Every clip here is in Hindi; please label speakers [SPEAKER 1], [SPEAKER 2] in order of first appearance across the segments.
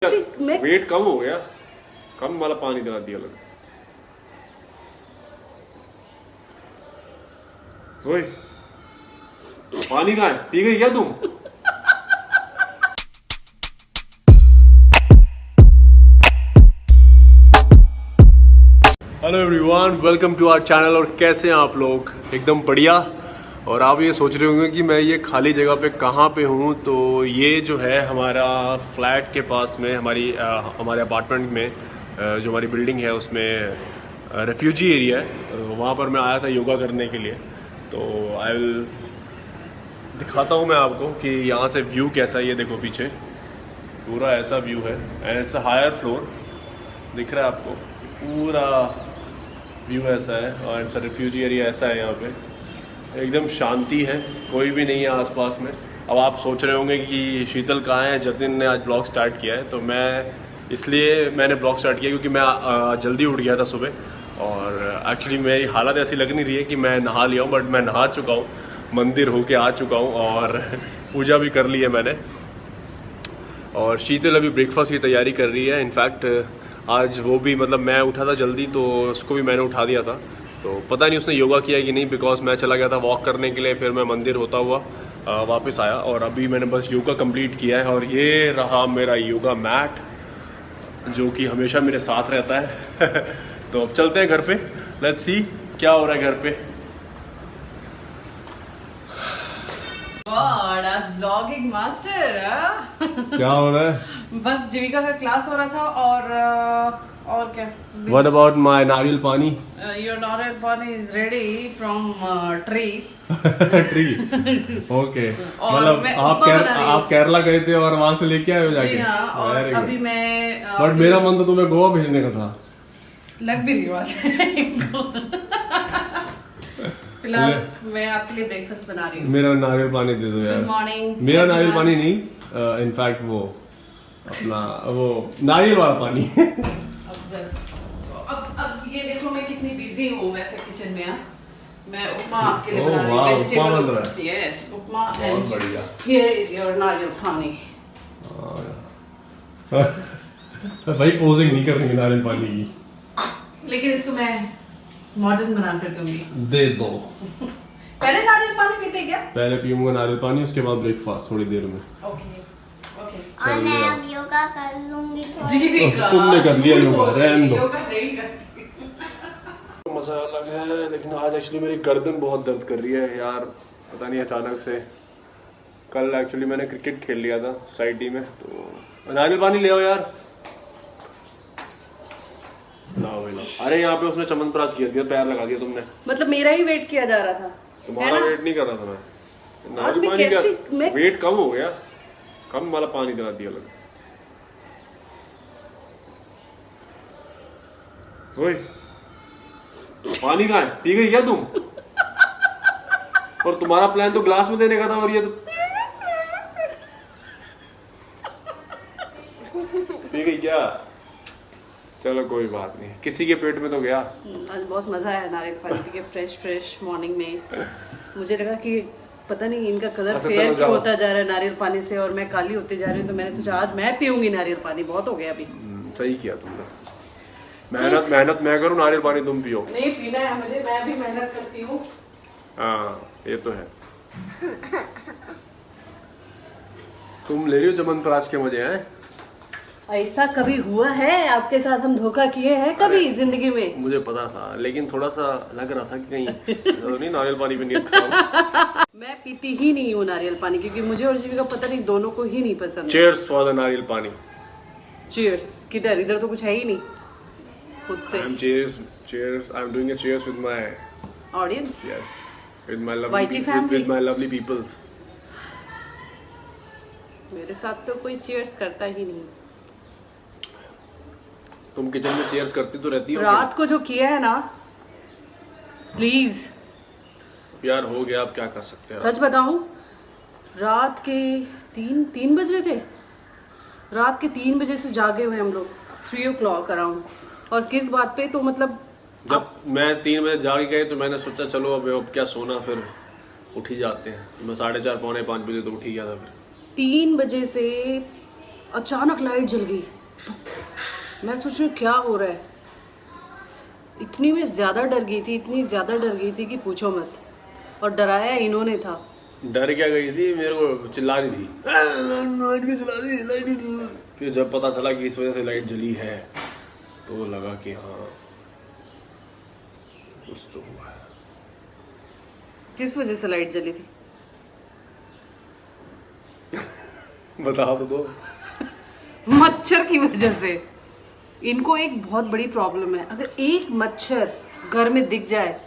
[SPEAKER 1] वेट कम हो गया, कम वाला पानी दिला दिया अलग। ओए पानी कहाँ है? पी गई क्या तुम? Hello everyone, welcome to our channel. और कैसे हैं आप लोग? एकदम बढ़िया। और आप ये सोच रहे होंगे कि मैं ये खाली जगह पे कहाँ पे हूँ। तो ये जो है हमारा फ्लैट के पास में हमारे अपार्टमेंट में जो हमारी बिल्डिंग है उसमें रेफ्यूजी एरिया है। वहाँ पर मैं आया था योगा करने के लिए। तो आई विल दिखाता हूँ मैं आपको कि यहाँ से व्यू कैसा है। ये देखो पीछे पूरा ऐसा व्यू है and it's a higher floor. दिख रहा है आपको? पूरा व्यू ऐसा है और इट्स अ रेफ्यूजी एरिया ऐसा है। यहाँ पे एकदम शांति है, कोई भी नहीं है आसपास में। अब आप सोच रहे होंगे कि शीतल कहाँ है, जतिन ने आज ब्लॉग स्टार्ट किया है। तो मैंने ब्लॉग स्टार्ट किया क्योंकि मैं जल्दी उठ गया था सुबह। और एक्चुअली मेरी हालत ऐसी लग नहीं रही है कि मैं नहा लिया हूँ, बट मैं नहा चुका हूँ, मंदिर होके आ चुका हूँ और पूजा भी कर ली है मैंने। और शीतल अभी ब्रेकफास्ट की तैयारी कर रही है। इनफैक्ट आज वो भी, मतलब मैं उठा था जल्दी तो उसको भी मैंने उठा दिया था। तो पता नहीं उसने योगा किया कि नहीं, बिकॉज मैं चला गया था वॉक करने के लिए। फिर मैं मंदिर होता हुआ वापस आया और अभी मैंने बस योगा कंप्लीट किया है। और ये रहा मेरा योगा मैट जो कि हमेशा मेरे साथ रहता है। तो अब चलते हैं घर पे, लेट्स सी क्या हो रहा है घर पे।
[SPEAKER 2] गॉड, आज व्लॉगिंग मास्टर।
[SPEAKER 1] क्या हो रहा है?
[SPEAKER 2] बस जीविका का क्लास हो रहा था और क्या?
[SPEAKER 1] व्हाट अबाउट माय नारियल पानी?
[SPEAKER 2] योर नारियल पानी is ready from tree.
[SPEAKER 1] Tree okay.
[SPEAKER 2] और
[SPEAKER 1] मतलब
[SPEAKER 2] मैं
[SPEAKER 1] आप
[SPEAKER 2] उपमा बना रही हूँ।
[SPEAKER 1] आप केरला गए थे और वहां से लेके आए हो जाके?
[SPEAKER 2] जी हाँ, और
[SPEAKER 1] Very good.
[SPEAKER 2] अभी मैं
[SPEAKER 1] बट मेरा मन तो तुम्हें गोवा भेजने का था।
[SPEAKER 2] लग भी रही हूँ आज। फिलहाल मैं आपके लिए ब्रेकफास्ट बना रही हूँ।
[SPEAKER 1] मेरा नारियल पानी दे दो यार।
[SPEAKER 2] Good morning.
[SPEAKER 1] मेरा नारियल पानी नहीं, इनफैक्ट वो अपना वो नारियल वाला पानी।
[SPEAKER 2] अब ये देखो मैं कितनी बिजी हूँ वैसे किचन में। मैं उपमा आपके लिए
[SPEAKER 1] ओह,
[SPEAKER 2] बना रही
[SPEAKER 1] वाह,
[SPEAKER 2] हूँ।
[SPEAKER 1] उपमा बन रहा
[SPEAKER 2] वेजिटेबल, यस, उपमा।
[SPEAKER 1] बहुत बढ़िया।
[SPEAKER 2] हियर इज योर नारियल पानी।
[SPEAKER 1] भाई पोजिंग नहीं करनी नारियल पानी की।
[SPEAKER 2] लेकिन इसको मैं मॉडर्न बना कर दूंगी।
[SPEAKER 1] दे दो।
[SPEAKER 2] पहले नारियल पानी पीते क्या?
[SPEAKER 1] पहले पीऊंगा नारियल पानी, उसके बाद ब्रेकफास्ट थोड़ी देर में।
[SPEAKER 2] Okay okay.
[SPEAKER 3] और मैं अब योगा कर लूंगी थोड़ा।
[SPEAKER 2] जीविका,
[SPEAKER 1] तुमने कर लिया
[SPEAKER 2] झूठ
[SPEAKER 1] योगा,
[SPEAKER 2] बोल रही है,
[SPEAKER 1] रहने दो।
[SPEAKER 2] योगा नहीं करती।
[SPEAKER 1] मजा अलग है, लेकिन आज एक्चुअली मेरी गर्दन बहुत दर्द कर रही है यार। पता नहीं अचानक से। कल एक्चुअली मैंने क्रिकेट खेल लिया था सोसाइटी में। तो नारियल पानी ले आओ यार। लाओ भाई लाओ। अरे यहाँ पे उसने चमनप्राश किया दिया, पैर लगा दिया तुमने।
[SPEAKER 2] मतलब मेरा ही वेट किया जा रहा था।
[SPEAKER 1] तुम्हारा
[SPEAKER 2] है ना?
[SPEAKER 1] वेट नहीं कर रहा था मैं।
[SPEAKER 2] आज
[SPEAKER 1] नारियल
[SPEAKER 2] मैं
[SPEAKER 1] पानी का
[SPEAKER 2] कैसी
[SPEAKER 1] वेट कम हो गया, कम वाला पानी दिला दिया अलग। ओए पानी कहाँ है? पी गई क्या तुम? और तुम्हारा प्लान तो ग्लास में देने का था और ये तो पी गई क्या? चलो कोई बात नहीं, किसी के पेट में तो गया।
[SPEAKER 2] आज बहुत मजा आया नारियल पानी पी के, फ्रेश मॉर्निंग में। मुझे लगा कि पता नहीं इनका कलर
[SPEAKER 1] अच्छा,
[SPEAKER 2] फेयर
[SPEAKER 1] चलो
[SPEAKER 2] क्यों
[SPEAKER 1] जाओ।
[SPEAKER 2] होता जा रहा है नारियल पानी से, और मैं काली होती जा रही हूँ। तो मैंने सोचा आज मैं पीऊंगी नारियल पानी, बहुत हो गया अभी।
[SPEAKER 1] सही किया तुमने। मेहनत मैं करूँ, नारियल पानी तुम पियो।
[SPEAKER 2] नहीं पीना है मुझे, मैं भी मेहनत करती हूँ।
[SPEAKER 1] हाँ ये तो है। तुम ले रही हो चमनप्राश के मजे हैं?
[SPEAKER 2] ऐसा कभी हुआ है आपके साथ? हम धोखा किए हैं कभी जिंदगी में?
[SPEAKER 1] मुझे पता था, लेकिन थोड़ा सा लग रहा था कि कहीं तो नहीं नारियल पानी पे नियत खराब।
[SPEAKER 2] मैं पीती ही नहीं हूँ नारियल पानी, क्योंकि मुझे और जीविका पता नहीं दोनों को ही नहीं पसंद।
[SPEAKER 1] चीयर्स फॉर द नारियल पानी।
[SPEAKER 2] चीयर्स किधर? इधर तो कुछ है ही नहीं खुद से।
[SPEAKER 1] I am doing a cheers with my
[SPEAKER 2] audience,
[SPEAKER 1] yes, with my
[SPEAKER 2] YT family.
[SPEAKER 1] With my lovely peoples.
[SPEAKER 2] मेरे साथ तो कोई चीयर्स करता ही नहीं।
[SPEAKER 1] तुम किचन में चीयर्स करती तो रहती हो।
[SPEAKER 2] रात को जो किया है ना, प्लीज
[SPEAKER 1] यार हो गया, अब क्या कर सकते हैं।
[SPEAKER 2] सच बताऊं, रात के तीन बजे थे। रात के 3 बजे से जागे हुए हम लोग, 3 o'clock अराउंड। और किस बात पे? तो मतलब
[SPEAKER 1] जब मैं 3 बजे जाग गए तो मैंने सोचा चलो अब क्या सोना, फिर उठ ही जाते हैं। मैं 4:30 पौने 5 बजे तो उठ ही गया था। फिर
[SPEAKER 2] 3 बजे से अचानक लाइट जल गई। मैं सोच रही हूँ क्या हो रहा है। इतनी मैं ज़्यादा डर गई थी, इतनी ज़्यादा डर गई थी कि पूछो मत। और डराया इन्होंने था।
[SPEAKER 1] डर क्या गई थी, मेरे को चिल्ला रही थी लाइट क्यों जला दी, लाइट क्यों जला दी? फिर जब पता चला कि इस वजह से लाइट जली है तो लगा कि हाँ कुछ तो हुआ है।
[SPEAKER 2] किस वजह से लाइट जली थी?
[SPEAKER 1] बता तो दो।
[SPEAKER 2] मच्छर की वजह से। इनको एक बहुत बड़ी प्रॉब्लम है, अगर एक मच्छर घर में दिख जाए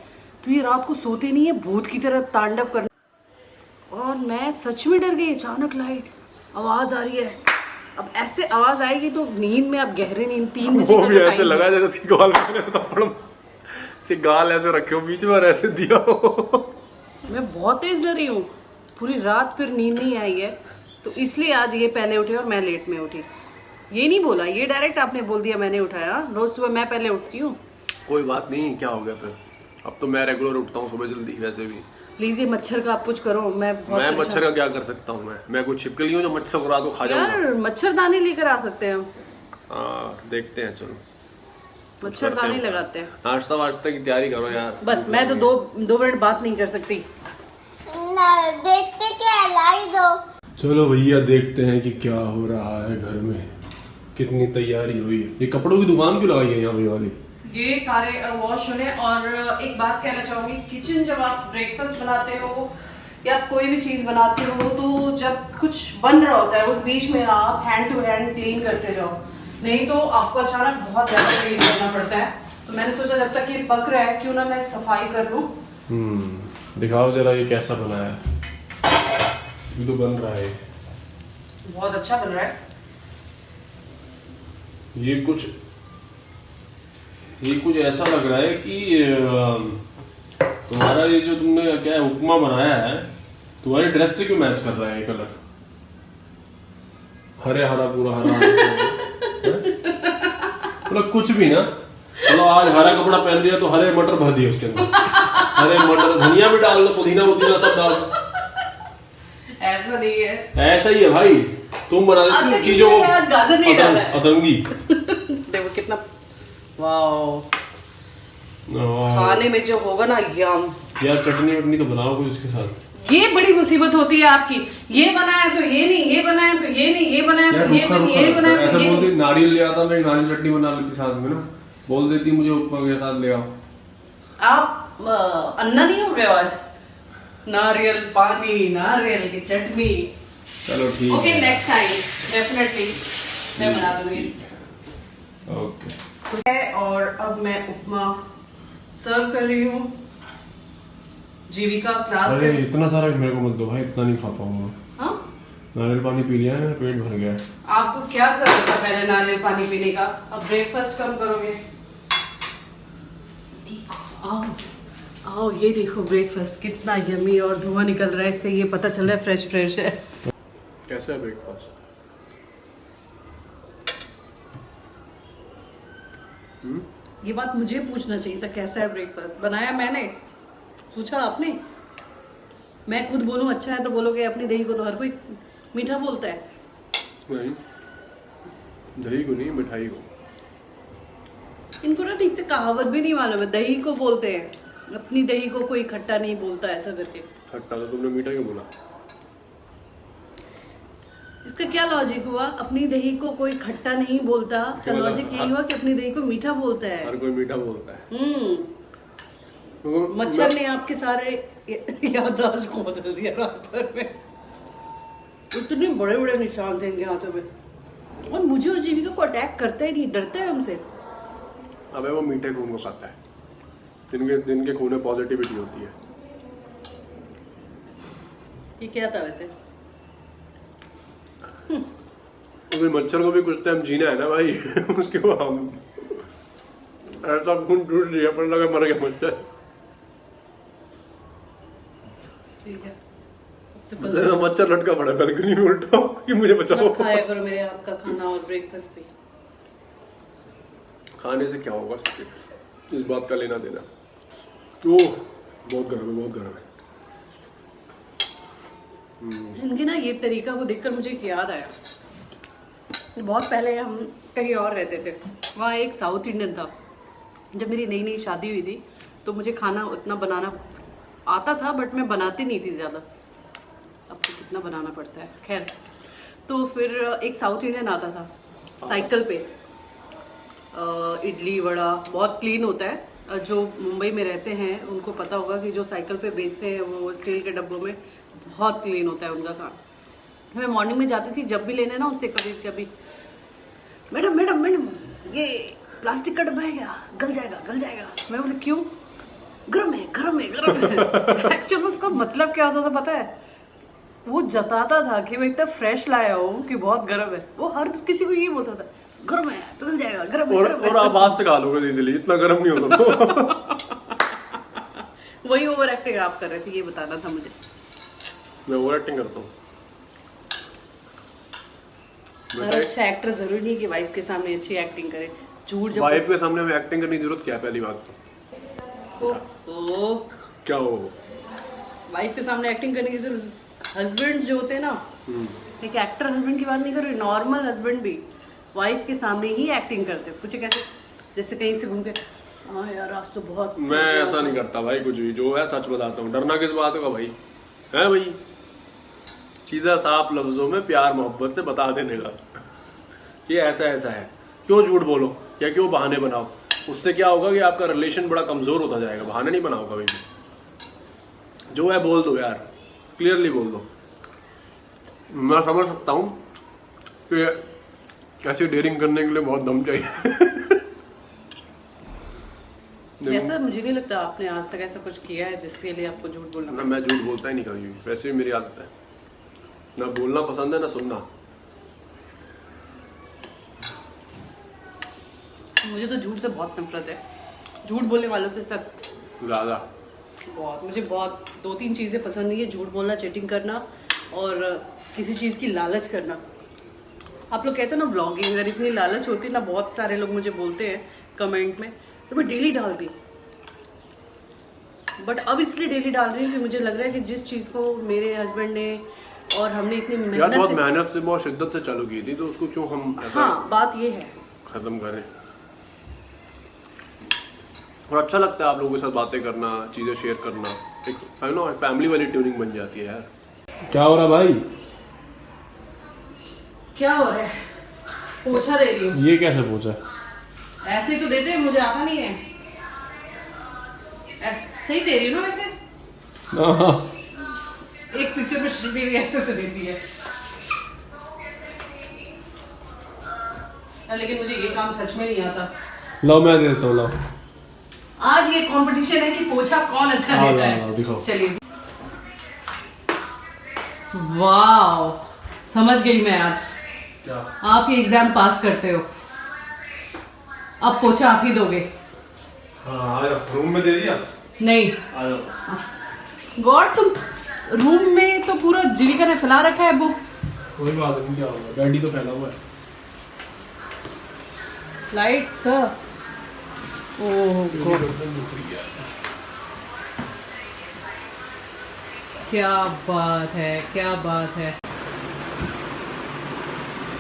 [SPEAKER 2] तो ये रात को सोते नहीं है, भूत की तरह तांडव करना। और मैं सच में डर गई। अचानक लाइट, आवाज आ रही है। अब ऐसे आवाज आएगी तो नींद में, अब गहरे नींद 3 बजे
[SPEAKER 1] वो
[SPEAKER 2] का
[SPEAKER 1] भी
[SPEAKER 2] तो
[SPEAKER 1] ऐसे
[SPEAKER 2] time
[SPEAKER 1] लगा जैसे उसकी गाल में थप्पड़ से गाल ऐसे रखे हो बीच में और ऐसे दिया हो।
[SPEAKER 2] मैं बहुत तेज डरी हूँ। पूरी रात फिर नींद नहीं आई है, तो इसलिए आज ये पहले उठे और मैं लेट में उठी। ये नहीं बोला, ये डायरेक्ट आपने बोल दिया मैंने उठाया। रोज सुबह मैं पहले उठती हूँ।
[SPEAKER 1] कोई बात नहीं, क्या हो गया फिर। अब तो मैं रेगुलर उठता हूँ सुबह जल्दी वैसे भी।
[SPEAKER 2] प्लीज ये मच्छर का आप कुछ करो। मैं
[SPEAKER 1] मच्छर का क्या कर सकता हूँ। मैं कोई छिपकली हूँ जो मच्छर को रात को खा जाऊंगा।
[SPEAKER 2] यार मच्छरदानी लेकर आ सकते हैं हम।
[SPEAKER 1] हाँ देखते हैं, चलो
[SPEAKER 2] मच्छरदानी लगाते हैं।
[SPEAKER 1] नाश्ता वाश्ता की तैयारी करो यार।
[SPEAKER 2] बस मैं तो दो मिनट बात नहीं कर सकती।
[SPEAKER 3] देखते क्या लाई दो।
[SPEAKER 1] चलो भैया देखते हैं कि क्या हो रहा है घर में, कितनी तैयारी हुई है। ये कपड़ों की दुकान क्यों लगाई है यहाँ पे वाली?
[SPEAKER 2] ये सारे वॉश होने। और एक बात कहना चाहूंगी, किचन जब आप ब्रेकफास्ट बनाते हो या कोई भी चीज बनाते हो तो जब कुछ बन रहा होता है उस बीच में आप हैंड टू हैंड क्लीन करते जाओ, नहीं तो आपको अचानक बहुत ज्यादा क्लीन करना पड़ता है। तो मैंने सोचा जब तक ये पक रहा है क्यों ना मैं सफाई कर लूं।
[SPEAKER 1] दिखाओ जरा ये कैसा बना है। ये तो बन रहा है,
[SPEAKER 2] बहुत अच्छा बन रहा है।
[SPEAKER 1] ये कुछ ऐसा लग रहा है कि तुम्हारा ये जो तुमने क्या है उपमा बनाया है, तुम्हारी ड्रेस से क्यों मैच कर रहा है ये कलर? हरे हरा पूरा हरा मतलब कुछ भी ना। चलो आज हरा कपड़ा पहन लिया तो हरे मटर भर दिए उसके अंदर। हरे मटर, धनिया भी डाल दो, पुदीना पुदीना सब डाल दो।
[SPEAKER 2] ऐसा नहीं है,
[SPEAKER 1] ऐसा ही है भाई। तुम बना देती
[SPEAKER 2] अच्छा,
[SPEAKER 1] चीजों को
[SPEAKER 2] आज गाजर नहीं डाला है।
[SPEAKER 1] अतरंगी।
[SPEAKER 2] देखो कितना वाओ। खाने में जो होगा ना यम।
[SPEAKER 1] यार चटनी वटनी तो बनाओ कुछ इसके साथ।
[SPEAKER 2] ये बड़ी मुसीबत होती है आपकी। ये बनाया तो ये नहीं, ये बनाया तो ये नहीं, ये बनाया तो ये नहीं, ये बनाया तो
[SPEAKER 1] ऐसा
[SPEAKER 2] ये
[SPEAKER 1] बोलती
[SPEAKER 2] नहीं।
[SPEAKER 1] नारियल ले आता, मैं नारियल चटनी बना लेती साथ में ना। बोल देती मुझे उपमा के साथ ले आओ।
[SPEAKER 2] आप अन्ना नहीं हो रहे हो आज। नारियल पानी, नारियल की चटनी।
[SPEAKER 1] चलो ठीक
[SPEAKER 2] ओके
[SPEAKER 1] है।
[SPEAKER 2] नेक्स्ट टाइम डेफिनेटली मैं बना दूंगी।
[SPEAKER 1] ओके।
[SPEAKER 2] और अब मैं उपमा सर्व कर रही हूँ। जीविका क्लास
[SPEAKER 1] अरे
[SPEAKER 2] कर।
[SPEAKER 1] इतना सारा मेरे को मत दो भाई, इतना नहीं खा पाऊंगा।
[SPEAKER 2] हाँ?
[SPEAKER 1] नारियल पानी पी लिया है, मेरा पेट भर गया है।
[SPEAKER 2] आपको क्या जरूरत था पहले नारियल पानी पीने का? अब ब्रेकफास्ट कम करोगे। आओ आओ, ये देखो ब्रेकफास्ट कितना यम्मी और धुआं निकल रहा है, इससे ये पता चल रहा है फ्रेश फ्रेश है।
[SPEAKER 1] कैसा है ब्रेकफास्ट?
[SPEAKER 2] ये बात मुझे पूछना चाहिए था, कैसा है ब्रेकफास्ट? बनाया मैंने, पूछा आपने? मैं खुद बोलूं अच्छा है तो बोलोगे अपनी दही को तो हर कोई मीठा बोलता है।
[SPEAKER 1] नहीं, दही को नहीं, मिठाई को।
[SPEAKER 2] इनको ना ठीक से कहावत भी नहीं मालूम है। दही को बोलते हैं, अपनी दही को कोई खट्टा नहीं बोलता, ऐसा करके।
[SPEAKER 1] खट्टा तो तुमने मीठा क्यों बोला?
[SPEAKER 2] इसका क्या लॉजिक हुआ? अपनी दही को कोई खट्टा नहीं बोलता का लॉजिक यही हुआ कि अपनी दही को मीठा बोलता है।
[SPEAKER 1] हर कोई मीठा बोलता है।
[SPEAKER 2] मच्छर ने आपके सारे याददाश्त खो दिया रात भर में। इतने बड़े बड़े निशान थे इनके हाथों में, और मुझे और जीविका को अटैक करता ही नहीं, डरता है हमसे।
[SPEAKER 1] अबे वो मीठे खून को खाता है, जिनके खून में पॉजिटिविटी होती है।
[SPEAKER 2] ये क्या था वैसे?
[SPEAKER 1] तो मच्छर को भी कुछ टाइम जीना है ना भाई। उसके बाद हम ऐसा खून टूट लिया पर लगा मर गया मच्छर।
[SPEAKER 2] ठीक है,
[SPEAKER 1] मच्छर लटका पड़ा बालकनी में उल्टा कि मुझे बचाओ।
[SPEAKER 2] मत खाया करो मेरे हाथ का खाना और ब्रेकफास्ट भी।
[SPEAKER 1] खाने से क्या होगा, इस बात का लेना देना। ओह बहुत गर्म है, बहुत गर्म है।
[SPEAKER 2] इनके ना ये तरीका को देखकर मुझे एक याद आया। बहुत पहले हम कहीं और रहते थे, वहाँ एक साउथ इंडियन था। जब मेरी नई नई शादी हुई थी तो मुझे खाना उतना बनाना आता था, बट मैं बनाती नहीं थी ज़्यादा। अब तो कितना बनाना पड़ता है, खैर। तो फिर एक साउथ इंडियन आता था साइकिल पे, इडली वड़ा बहुत क्लीन होता है। जो मुंबई में रहते हैं उनको पता होगा कि जो साइकिल पे बेचते हैं वो स्टील के डब्बों में, बहुत क्लीन होता है उनका खाना। मैं मॉर्निंग में जाती थी जब भी लेने ना उससे, कभी कभी मैडम मैडम मैडम ये प्लास्टिक का डब्बा है क्या, गल जाएगा गल जाएगा। मैं बोले क्यों, गर्म है गर्म है गर्म है। एक्चुअली उसका मतलब क्या होता था पता है, वो जताता था कि मैं इतना फ्रेश लाया हूँ कि बहुत गर्म है। वो हर किसी को ये बोलता था गर्म है पिघल जाएगा गर्म है, गर्म है।
[SPEAKER 1] और आप हाथ से खा लोगे इजीली, इतना गर्म नहीं होता था।
[SPEAKER 2] वही ओवर एक्टिंग आप कर रहे थे, ये बताना था मुझे।
[SPEAKER 1] मैं ओवर एक्टिंग करता हूँ।
[SPEAKER 2] और अच्छा एक्टर जरूरी नहीं कि वाइफ के सामने अच्छी एक्टिंग करे। झूठ जब
[SPEAKER 1] वाइफ के सामने हमें एक्टिंग करने की जरूरत क्या है, पहली बात तो
[SPEAKER 2] ओ
[SPEAKER 1] क्या हो,
[SPEAKER 2] वाइफ के सामने एक्टिंग करने की जरूरत। हस्बैंड जो होते हैं ना, एक एक्टर हस्बैंड की बात नहीं कर रही, नॉर्मल हस्बैंड भी वाइफ के सामने ही एक्टिंग करते हैं। पूछे कैसे, जैसे कहीं से घूम के, हाँ यार आज तो बहुत।
[SPEAKER 1] मैं ऐसा नहीं करता भाई, कुछ भी जो है सच बताता हूँ। डरना किस बात का भाई, है भाई, सीधा साफ लफ्जों में प्यार मोहब्बत से बता देने का कि ऐसा ऐसा है। क्यों झूठ बोलो या क्यों बहाने बनाओ, उससे क्या होगा कि आपका रिलेशन बड़ा कमजोर होता जाएगा। बहाने नहीं बनाओ कभी भी, जो है बोल दो यार, क्लियरली बोल दो। मैं समझ सकता हूँ कि ऐसी डेयरिंग करने के लिए बहुत दम चाहिए।
[SPEAKER 2] ऐसा मुझे नहीं लगता आपने आज तक ऐसा कुछ किया है जिसके लिए आपको झूठ बोलना
[SPEAKER 1] ना, मैं झूठ बोलता ही नहीं कभी भी, वैसे भी मेरी आदत है। ना बोलना पसंद है ना सुनना।
[SPEAKER 2] मुझे तो झूठ से बहुत नफरत है, झूठ बोलने वालों से सख्त
[SPEAKER 1] ज़्यादा।
[SPEAKER 2] बहुत। मुझे बहुत 2-3 चीज़ें पसंद नहीं है, झूठ बोलना, चीटिंग करना और किसी चीज़ की लालच करना। आप लोग कहते हो ना ब्लॉगिंग, अगर इतनी लालच होती ना, बहुत सारे लोग मुझे बोलते हैं कमेंट में, तो मैं डेली डालती। बट अब इसलिए डेली डाल रही हूँ कि मुझे लग रहा है कि जिस चीज़ को मेरे हस्बैंड ने और हमने इतनी
[SPEAKER 1] यार बहुत
[SPEAKER 2] मेहनत
[SPEAKER 1] मेहनत से, बहुत शिद्दत से चालू की थी, तो उसको क्यों हम ऐसा
[SPEAKER 2] हाँ बात ये है।
[SPEAKER 1] खत्म करें। और अच्छा लगता है आप लोगों के साथ बातें करना, चीजें शेयर करना, एक आई नो फैमिली वाली ट्यूनिंग बन जाती है यार। क्या हो रहा भाई,
[SPEAKER 2] क्या हो रहा है, पोछा दे रही हूँ।
[SPEAKER 1] ये कैसे पूछा,
[SPEAKER 2] ऐसे ही तो देते हैं, मुझे आता नहीं है। सही दे रही हूँ ना वैसे, एक पिक्चर में श्रीदेवी ऐसे से देती है। लेकिन मुझे ये काम सच में नहीं आता।
[SPEAKER 1] लो मैं देता हूँ, लो
[SPEAKER 2] आज ये कंपटीशन है कि पोछा कौन अच्छा देता है।
[SPEAKER 1] दिखाओ।
[SPEAKER 2] चलिए, वाओ समझ गई मैं आज।
[SPEAKER 1] क्या
[SPEAKER 2] आप ये एग्जाम पास करते हो, अब पोछा आप ही दोगे।
[SPEAKER 1] हाँ आ जाओ, रूम में दे दिया।
[SPEAKER 2] नहीं
[SPEAKER 1] आ जाओ।
[SPEAKER 2] गॉड, तुम रूम में तो पूरा जीविका ने फैला रखा है बुक्स।
[SPEAKER 1] कोई बात नहीं, क्या होगा, डैडी तो फैला हुआ है।
[SPEAKER 2] लाइट्स, ओह गॉड, क्या बात है, क्या बात है।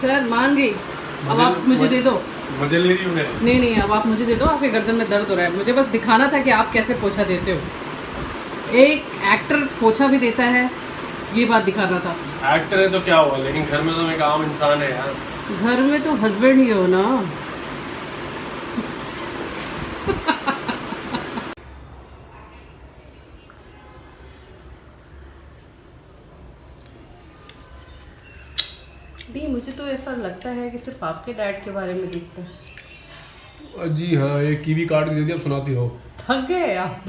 [SPEAKER 2] सर मान गई, अब आप मुझे दे दो।
[SPEAKER 1] मजे ले रही हूँ मैं।
[SPEAKER 2] नहीं नहीं, अब आप मुझे दे दो, आपके गर्दन में दर्द हो रहा है। मुझे बस दिखाना था कि आप कैसे पोछा देते हो। एक एक्टर पोछा भी देता है, ये बात दिखाना था।
[SPEAKER 1] एक्टर है तो क्या हुआ, लेकिन घर में तो मैं एक आम इंसान है यार।
[SPEAKER 2] घर में तो हस्बैंड ही हो ना। नहीं, मुझे तो ऐसा लगता है कि सिर्फ आपके डैड के बारे में दिखता है।
[SPEAKER 1] जी हाँ, एक कीवी काट के दे दी, अब सुनाती हो।
[SPEAKER 2] थक गए आप,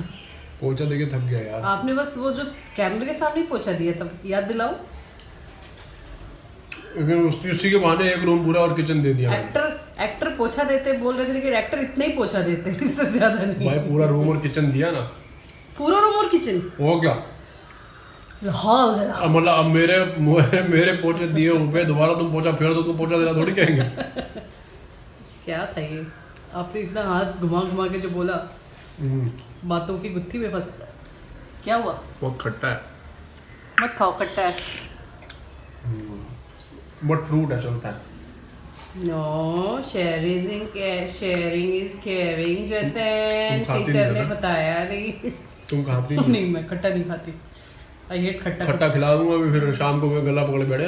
[SPEAKER 1] पोछा देके थक गया यार।
[SPEAKER 2] आपने बस वो जो कैमरे के सामने पोछा दिया, तब याद दिलाओ।
[SPEAKER 1] लेकिन उसी के बहाने एक रूम पूरा और किचन दे दिया।
[SPEAKER 2] एक्टर पोछा देते बोल रहे थे, लेकिन एक्टर इतना ही पोछा देते, इससे ज्यादा नहीं।
[SPEAKER 1] भाई पूरा रूम और किचन दिया ना।
[SPEAKER 2] पूरा रूम और किचन
[SPEAKER 1] वो क्या,
[SPEAKER 2] हाँ,
[SPEAKER 1] मतलब अब मेरे पोछे दिए ऊपर, दोबारा तुम पोछा फेर दो, तुम पोछा देना थोड़ी कहेंगे।
[SPEAKER 2] क्या था ये, आपने इतना हाथ घुमा घुमा के जो बोला, बातों की गुत्थी में फंस। क्या हुआ,
[SPEAKER 1] बहुत खट्टा है।
[SPEAKER 2] मत खाओ, खट्टा है।
[SPEAKER 1] बट फ्रूट है, चलता है।
[SPEAKER 2] नो, शेयरिंग इज केयरिंग जतन।
[SPEAKER 1] तुम खाती
[SPEAKER 2] टीचर
[SPEAKER 1] नहीं
[SPEAKER 2] ने
[SPEAKER 1] हो ना?
[SPEAKER 2] बताया नहीं।
[SPEAKER 1] तुम खाती
[SPEAKER 2] नहीं, मैं खट्टा नहीं खाती। आई हेट खट्टा।
[SPEAKER 1] खट्टा खिला दूंगा अभी, फिर शाम को मैं गला पकड़ बैठे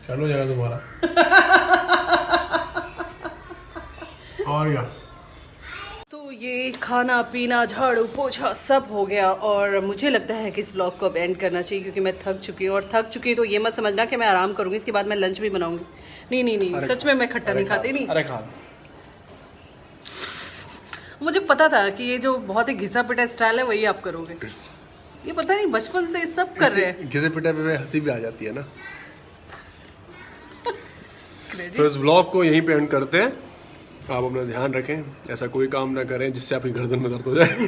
[SPEAKER 1] चलो जाएगा तुम्हारा। और क्या,
[SPEAKER 2] तो ये खाना पीना झाड़ू पोछा सब हो गया और मुझे लगता है कि इस ब्लॉग को अब एंड करना चाहिए क्योंकि मैं थक चुकी हूँ। और थक चुकी हूँ तो ये मत समझना कि मैं आराम करूंगी, इसके बाद मैं लंच भी बनाऊंगी। नहीं नहीं नहीं, सच में मैं खट्टा नहीं खाती। नहीं,
[SPEAKER 1] अरे खा।
[SPEAKER 2] मुझे पता था कि ये जो बहुत ही घिसा पिटा स्टाइल है वही आप करोगे। ये पता नहीं बचपन से सब कर रहे हैं।
[SPEAKER 1] घिसे पिटे पे हंसी भी आ जाती है ना। तो इस ब्लॉग को यहीं पे एंड करते हैं। आप अपना ध्यान रखें, ऐसा कोई काम ना करें जिससे आपकी गर्दन में दर्द हो जाए।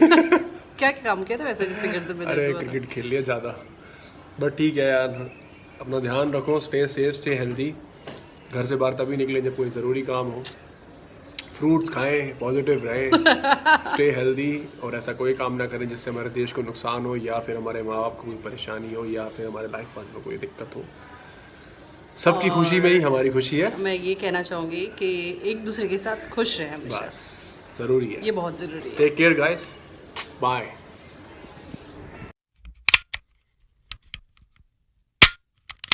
[SPEAKER 2] क्या काम किया था वैसे जिससे गर्दन में
[SPEAKER 1] अरे
[SPEAKER 2] दर्द हुआ था?
[SPEAKER 1] क्रिकेट खेल लिया ज़्यादा, बट ठीक है यार, अपना ध्यान रखो, स्टे सेफ स्टे हेल्दी। घर से बाहर तभी निकलें जब कोई ज़रूरी काम हो। फ्रूट्स खाएं, पॉजिटिव रहें, स्टे हेल्दी, और ऐसा कोई काम ना करें जिससे हमारे देश को नुकसान हो या फिर हमारे माँ बाप को कोई परेशानी हो या फिर हमारे लाइफ पार्टनर को कोई दिक्कत हो। सबकी खुशी में ही हमारी खुशी है।
[SPEAKER 2] मैं ये कहना चाहूंगी कि एक दूसरे के साथ खुश रहें हमेशा।
[SPEAKER 1] बस, ज़रूरी है।
[SPEAKER 2] ये बहुत जरूरी है।
[SPEAKER 1] Take care guys, bye.